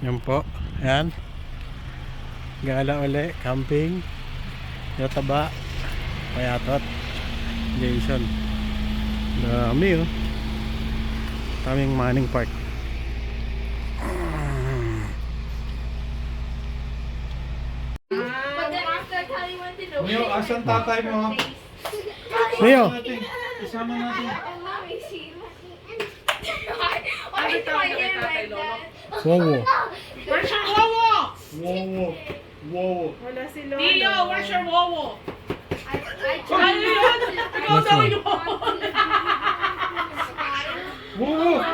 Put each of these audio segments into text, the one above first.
Yan po. Yan. Gala uli. Camping. Yataba. Payatot. Jason. Dami oh. Daming Manning Park. Neo, asan tatay mo? Neo! Isama natin. Wow. Where's your wowo? Wow. Wow. Wala si Lolo. Leo, where's your wowo? Where's Ikaw daw one? yung wowo. Wow.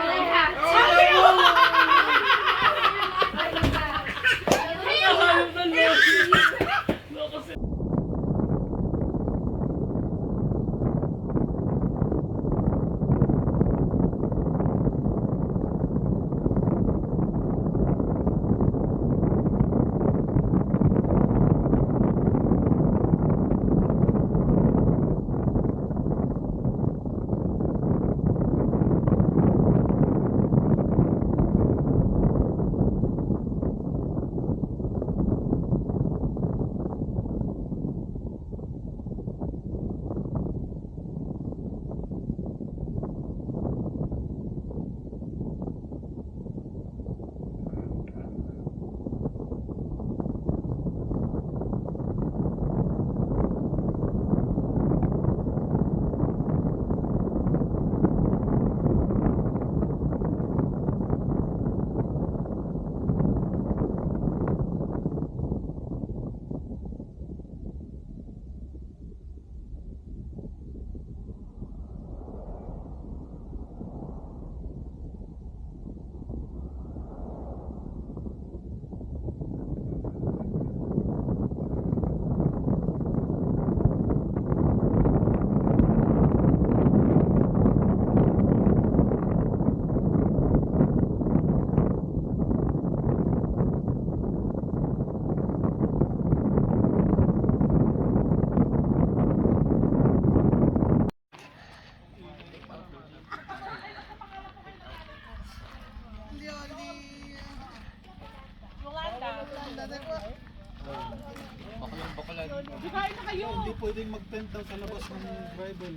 Kain na kayo. Hindi pwedeng mag-tent daw sa labas ng tribal.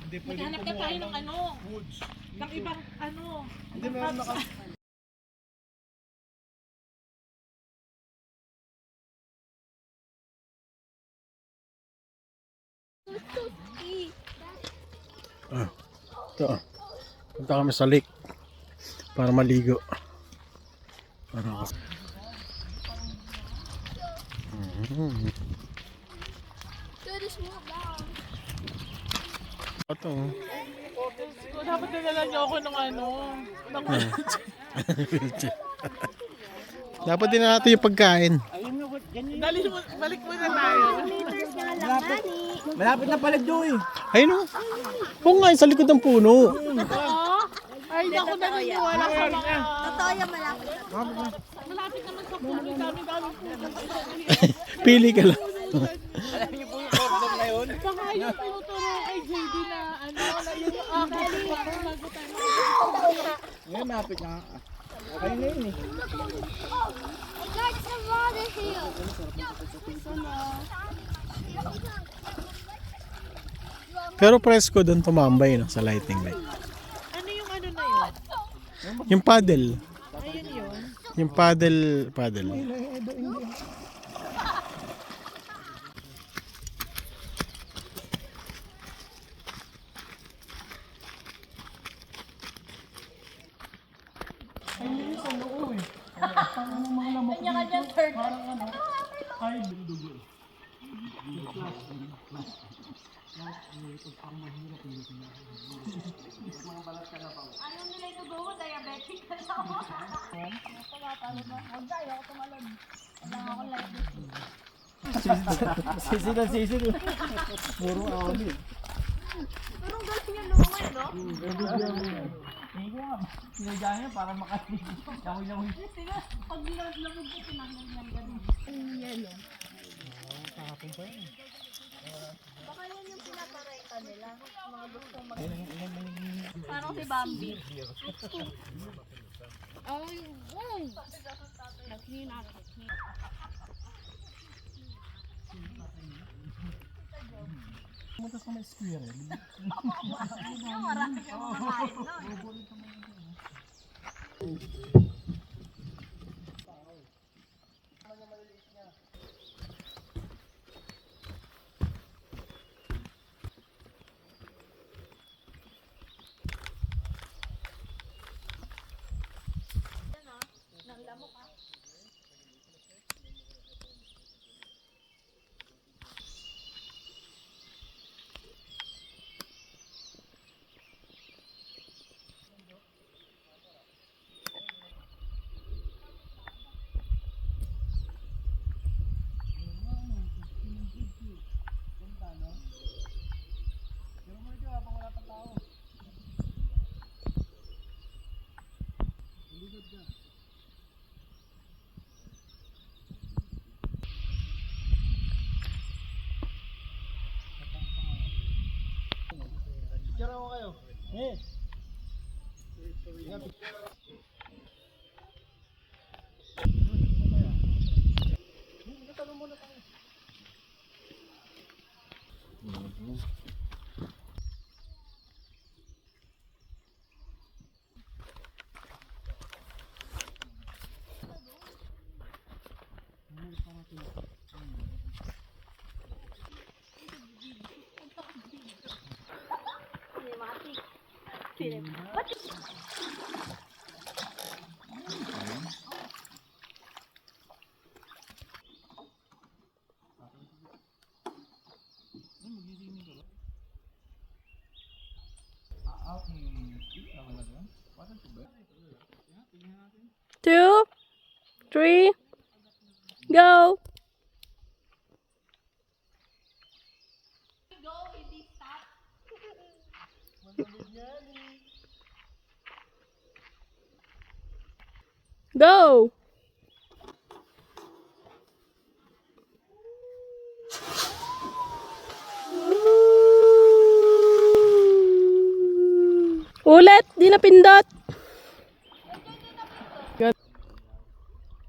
Hindi pwedeng Maghanap ka tayo ng ano, woods. ng ibang ano. Hindi meron naka... Ah, ito. Punta kami sa lake para maligo. Para ako. Ito. Dapat dinala niyo ako ng ano, ng Dapat din natin yung pagkain. Dali mo, balik mo na tayo. Malapit na pala, Joey. Ayun o. Oo nga, sa likod ng puno. Ay, hindi ako naniniwala sa mga... Totoo yung malapit. Malapit naman sa puno, dami-dami puno. Pili ka lang. Alam niyo po yung problem na yun? Baka yung tinuturo kay JD na ano, na yung aking pagkakagutan. Ngayon, malapit na. Ayun na yun eh. I got some water here. Pero presko doon tumambay no, sa lighting light. Ano yung ano na yun? Yung paddle. Ayun yun. Yung paddle. Kanya-kanyang third. Ayaw nila ito gawa, diabetic ka na ako. Tumatalo na. Huwag tayo, ako tumalon. Wala akong life. Sisid ang sisid. Puro amin. Anong galing yung lumangoy, no? Sinadya niya para makaligo. Yawi-yawi. Tingnan, pag lamog ko, pinaglalagyan ka din. Yelo. Baka yan yung pinaparenta nila. Mga gusto mag... Parang si Bambi. Pumunta sa may square. Marami kang makakain nun. Tira ko kayo. Eh. Two, three, go. Go, hindi stop. Go. Ulit, di napindot.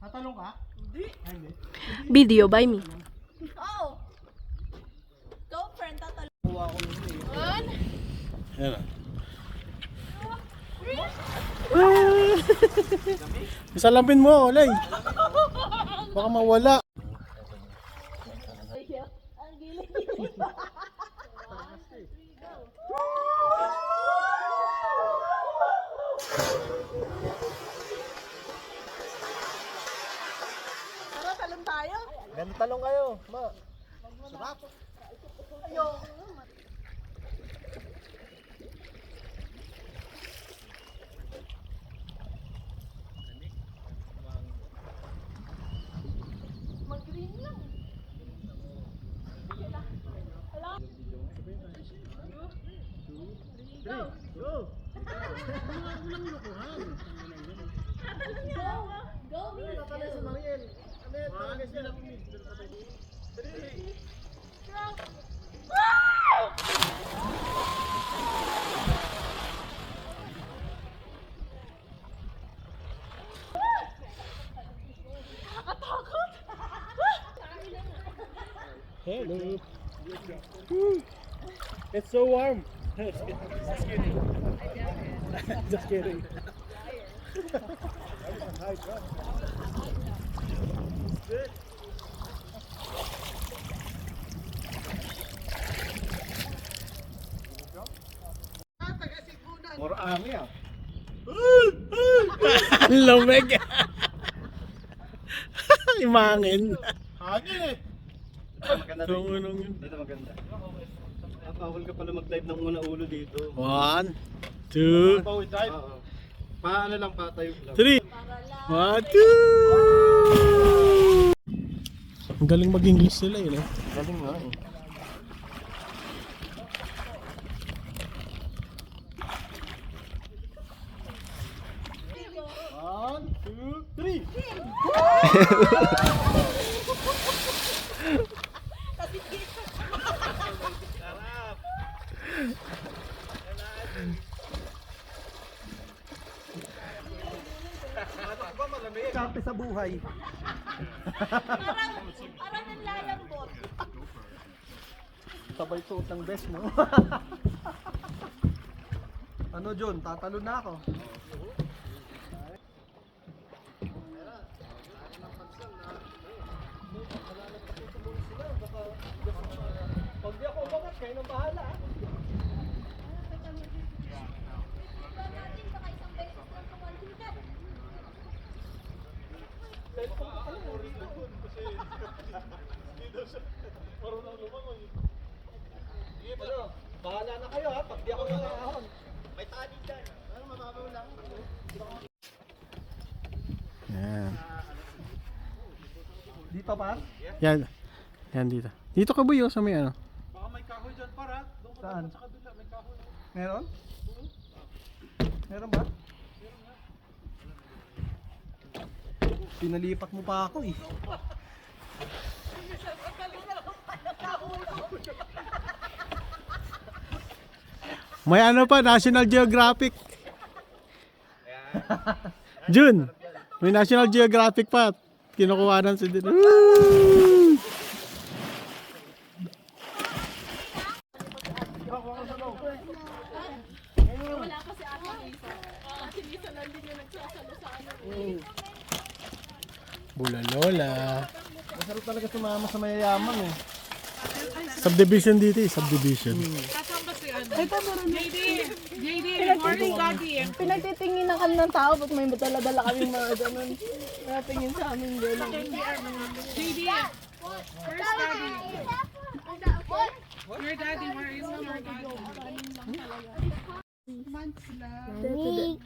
Tatalong ka? Video by me. Oh! Go, friend, tatalon. Kuha ko nun eh. Yan ah. Isalampin mo, Olay. Baka mawala. Ang gilid-gilid ba? Tara, talon tayo. Ganda talong kayo. Ma. Sarap. Ayoko. Mag-green lang. Go! Go. Go! Go, Mil! Tatalay si Mariel. Ano yan? Talaga siya. Hello. It's so warm. Just kidding. More ami ah. Lumeg. Imangin. Hangin eh. Maganda Kung anong yun. Dito maganda. Bawal ka pala mag-dive ng una ulo dito. 1, 2, Bawal dive? Paano lang patayo lang. 3. 1, 2. Ang galing mag-English sila eh, no? Galing nga eh. One, two, three. sa buhay. Parang nanlalambot. Sabay suot ng best, no? Ano, John? Tatalo na ako. Pag di ako umangat, kayo nang bahala. Baka isang beses lang tumalindan. Ano? Bahala na kayo ha, pag di ako nakahon. May tali dyan. Ano, mababaw lang. Yan. Dito pa? Yan. Yan dito. Dito ka buyo sa may ano. Baka may kahoy dyan para. Doon ka Saan? sa kabila, may kahoy. Meron? Meron ba? Pinalipat mo pa ako eh. May ano pa, National Geographic. Jun, may National Geographic pa. Kinukuhanan si din. Woo! Wala pa si Ate Lisa. Si Lisa lang din yung nagsasalo sa ano. Bulalola. Masarap talaga sumama sa mayayaman eh. Subdivision dito eh, subdivision. Kasama ba si ano? JD! JD! Morning, Daddy! Pinagtitingin na kami ng tao, ba't may dala-dala kaming mga ganun. Natingin sa amin gano'n. JD! Where's Daddy? Your Daddy, where is your Daddy? Months lang.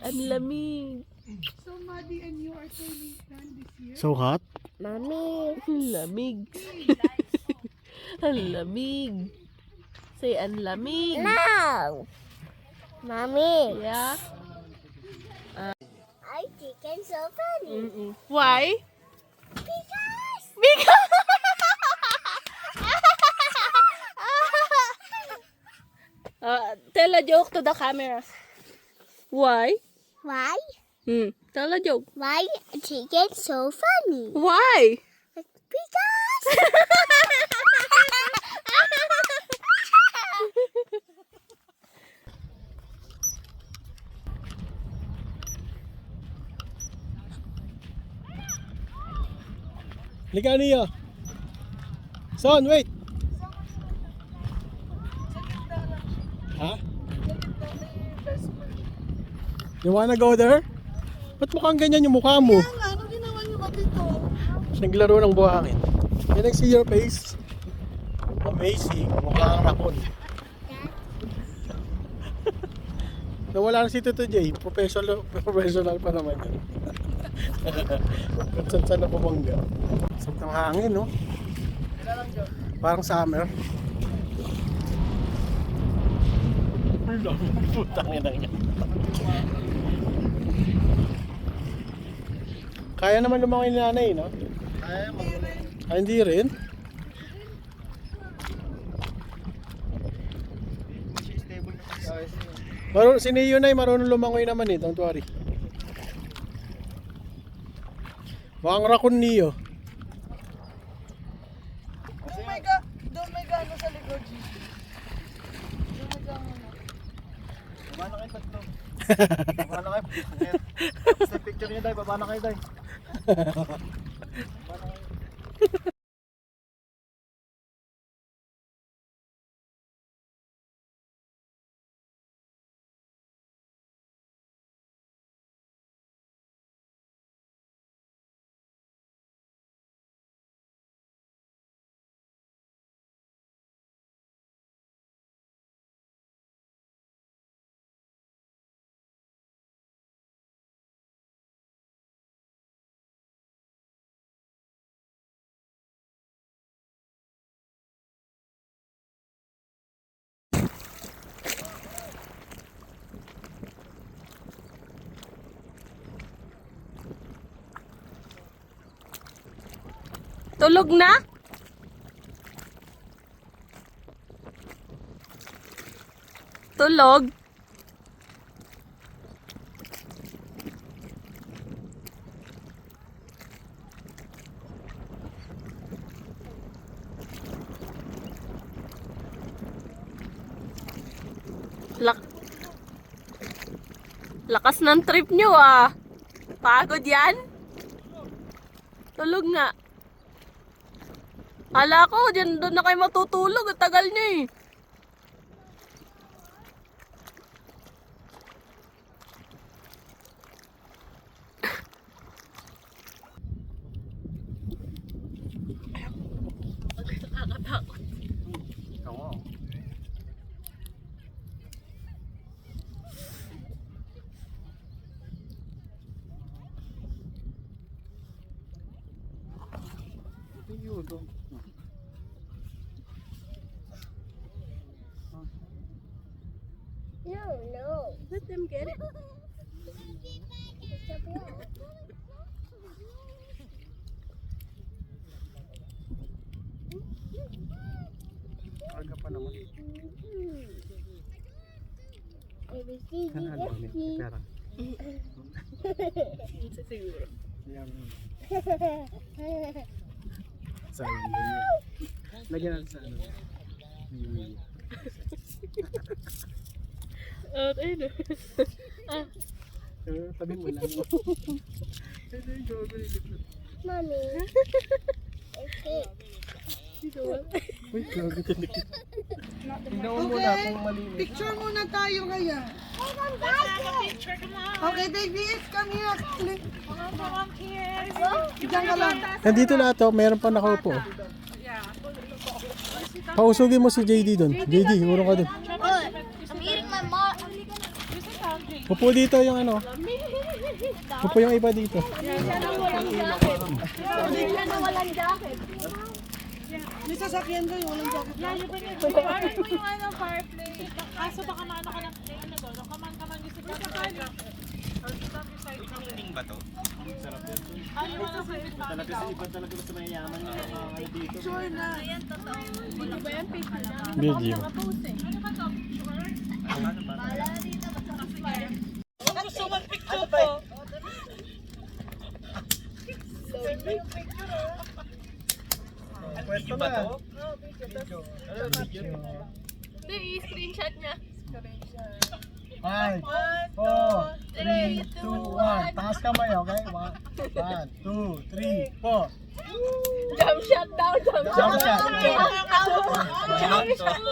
Ang lamig. So, Maddie and you are turning plan this year? So hot? Mami. Ang lamig. Ang lamig. Say, ang lamig. No! Mommy, Yeah? I think it's so funny. Why? Because Tell a joke to the camera. Why? why? Tell a joke. Why I think it's so funny? Why? Because Liga niya. Son, wait. Ha? You wanna go there? Ba't mukhang ganyan yung mukha mo? Ano ginawa niyo ba dito? Naglaro ng buhangin. Can I see your face? Amazing. Mukha kang rakon. Nawala na si Tito J. Professional pa naman yan. Kung saan na pumangga. Sarap ng hangin, no? Parang summer. Putang ina niya. Kaya naman lumangoy ni nanay, no? Kaya magaling. Ah, hindi rin. Stable na siya. Si Neo na marunong lumangoy naman eh, don't worry. Mukhang rakon Neo. Doon may gano sa likod. Baba na kayo tatlo. Baba na kayo. Sa picture niya, Day. Baba na kayo, Day. Tulog na? Tulog? Lakas ng trip nyo ah. Pagod yan? Tulog nga. Hala ko, doon na kayo matutulog. Ang tagal nyo eh. Nakakatakot. Oo. No. Let them get it. Aga pa naman. ABC, Pera. Siguro. Yan. Sayang na yun. Lagyan natin sa ano. Ayun. Tabi mo lang. Mommy. Okay. Uy, grabe talaga. Tingnan mo muna kung malinis. Picture muna tayo kaya. Okay, take this. Come here. Diyan ka lang. Nandito lahat to, meron pa nakaupo. Pausugin mo si JD doon. JD, urong ka doon. I'm eating my mom. Upo dito yung ano. Upo yung iba dito. May sasakyan ko yung walang jacket. Parang mo yung ano, fireplace. Kaso baka maano ka ng ano doon. Kaman yung siguro sa kanya. Ba to? Sarap yan. Ano yung ano sa Talaga sa iba talaga sa mayayaman yung mga ano dito. Sure na. Ano ba yan? Picture na. Video. Ano ba to? Gusto mo picture ko? Pwesto ba to? Hindi, i-screenshot niya. 5, 4, 3, 2, 1. Taas kamay, okay? 1, 2, 3, 4. Jump shot daw, jump Jump shot. Jump shot.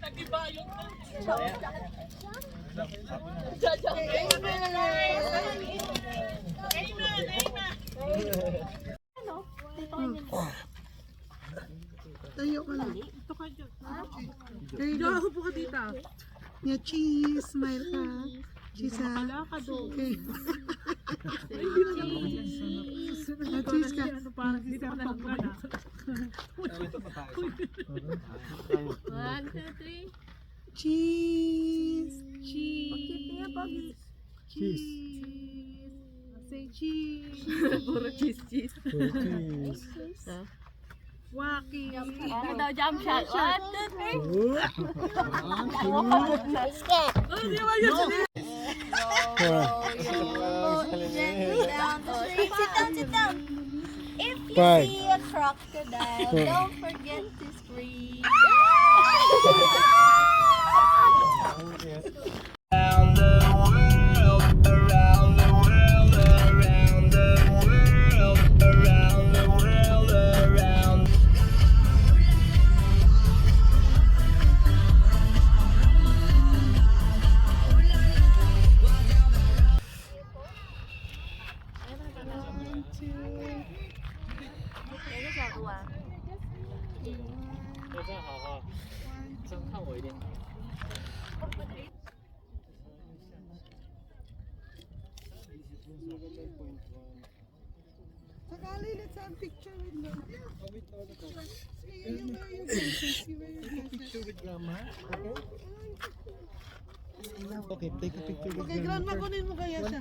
Nag-iba yung Tayo ka lang. There ako po ka dito. Yeah, cheese. Smile ka. Cheese ha. Okay. Cheese ka. One, two, three. Cheese. Cheese. Cheese. Say cheese. Puro cheese. Cheese. Waki. Ano daw jump shot? One, two, three. Sit down. If you 5. see a crocodile, don't forget to scream. Sakali, let's have a picture with them. Picture with grandma. Okay, take a picture with Okay, grandma, kunin mo kaya siya.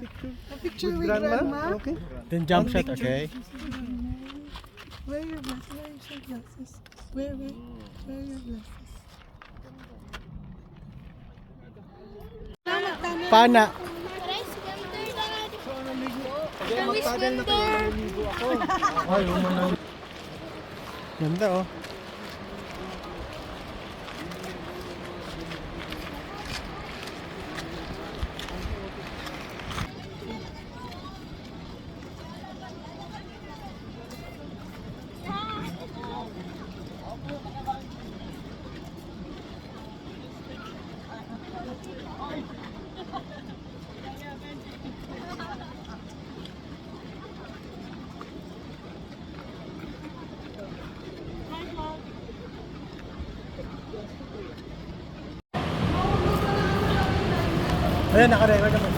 A picture with grandma. grandma. Okay. Then jump shot, okay? Where are your glasses? Where are your glasses? Where are your glasses? Pana. Kaya magpagal na kayo, naliligo ako. Ay, umano. Ganda oh. Ayan, naka-record naman.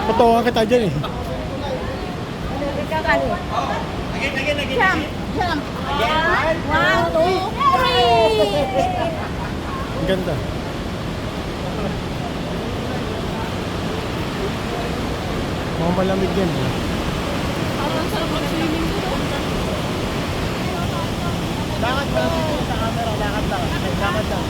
Patawa kita dyan eh. Ang ganda. Mga malamig yan. Lakad ba? Sa camera, lakad lang. Lakad lang.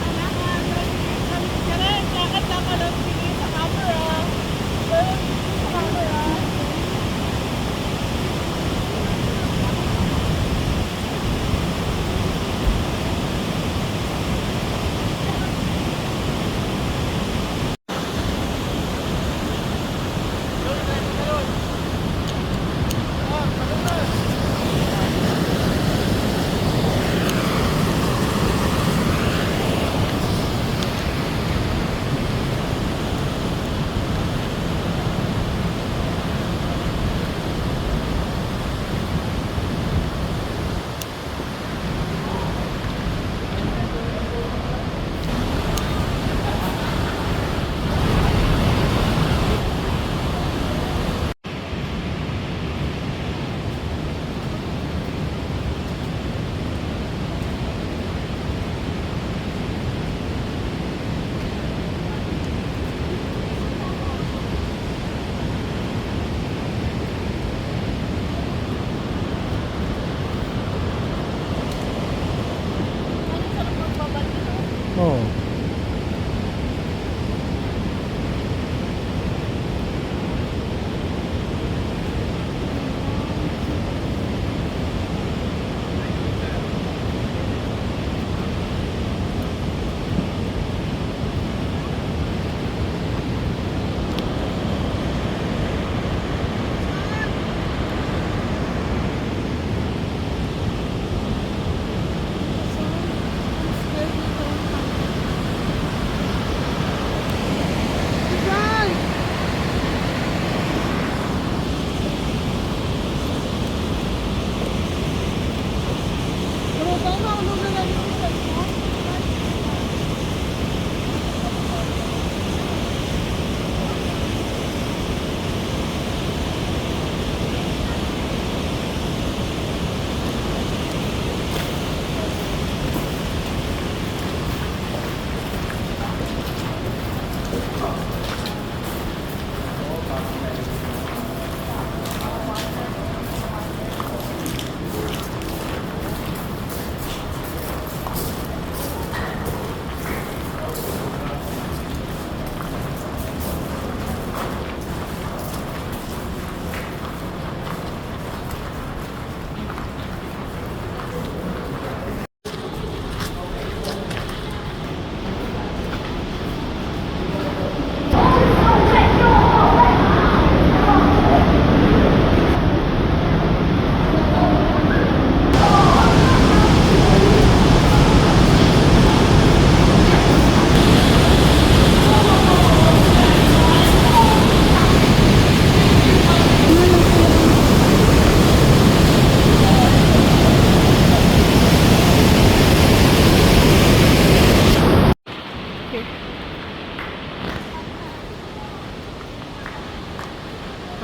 Oo.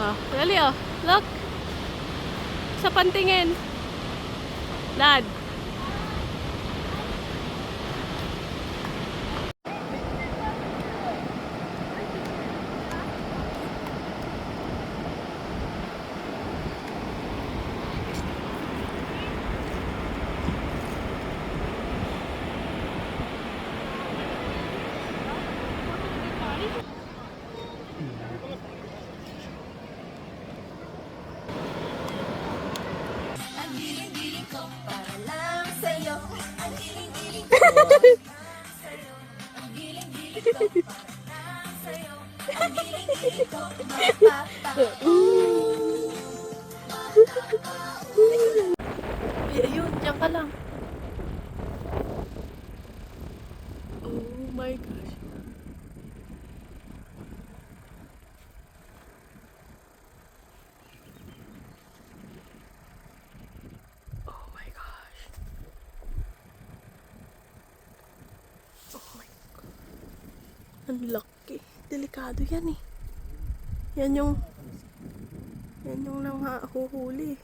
Oh, really oh. Look. Sa pantingin. Lad. Ay, ayun, diyan ka lang. Oh my gosh. Oh my gosh. Oh my God. Ang laki. Delikado yan eh. Yan yung nanghahuhuli.